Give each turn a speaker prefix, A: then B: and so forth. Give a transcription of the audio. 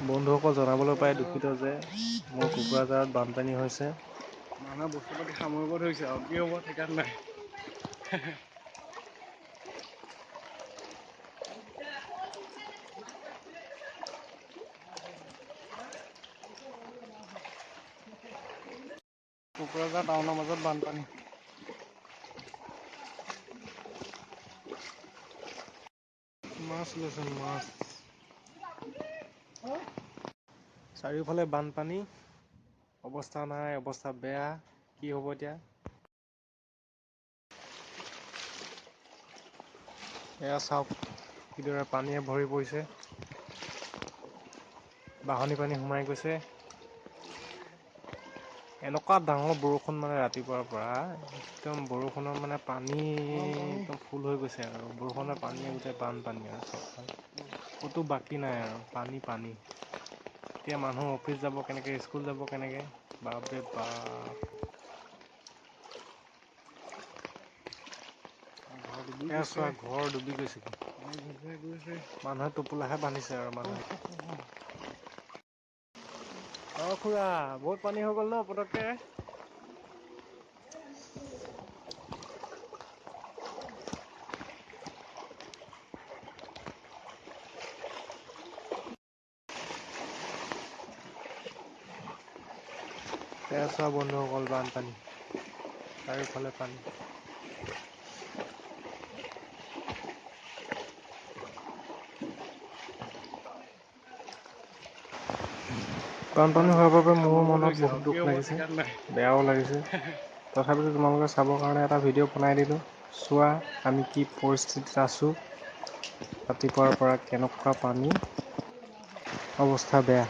A: বন্ধুসকল জনাবলৈ পাই দুখিত যে মোৰ কোকৰাঝাৰত বানপানী হৈছে। মানুহে বস্তু পাতি সামৰিব ধৰিছে আৰু কি হ'ব ঠিকান নাই। কোকৰাঝাৰ টাউনৰ মাজত বানপানী। মাছ ওলাইছে মাছ। চাৰিওফালে বানপানী, অৱস্থা নাই, অৱস্থা বেয়া, কি হ'ব এতিয়া? এয়া চাওক কিদৰে পানীয়ে ভৰি পৰিছে। বাঢ়নী পানী সোমাই গৈছে। এনেকুৱা ডাঙৰ বৰষুণ মানে ৰাতিপুৱাৰ পৰা একদম বৰষুণৰ মানে পানী একদম ফুল হৈ গৈছে আৰু বৰষুণৰ পানীয়ে গোটেই বানপানী আৰু চবফালে। ক'তো বাকী নাই আৰু পানী পানী। এতিয়া মানুহ অফিচ যাব কেনেকৈ, স্কুল যাব কেনেকৈ, বাপৰে বাপ। এয়া চোৱা ঘৰ ডুবি গৈছেগৈ। মানুহে টোপোলাহে বান্ধিছে আৰু মানুহে। অ' খুৰা বহুত পানী হৈ গ'ল ন পতককে? এয়া চোৱা বন্ধুসকল বানপানী, চাৰিওফালে পানী। বানপানী হোৱাৰ বাবে মোৰ মনত বহুত দুখ লাগিছে, বেয়াও লাগিছে। তথাপিতো তোমালোকে চাবৰ কাৰণে এটা ভিডিঅ' বনাই দিলোঁ। চোৱা আমি কি পৰিস্থিতিত আছোঁ। ৰাতিপুৱাৰ পৰা কেনেকুৱা পানী, অৱস্থা বেয়া।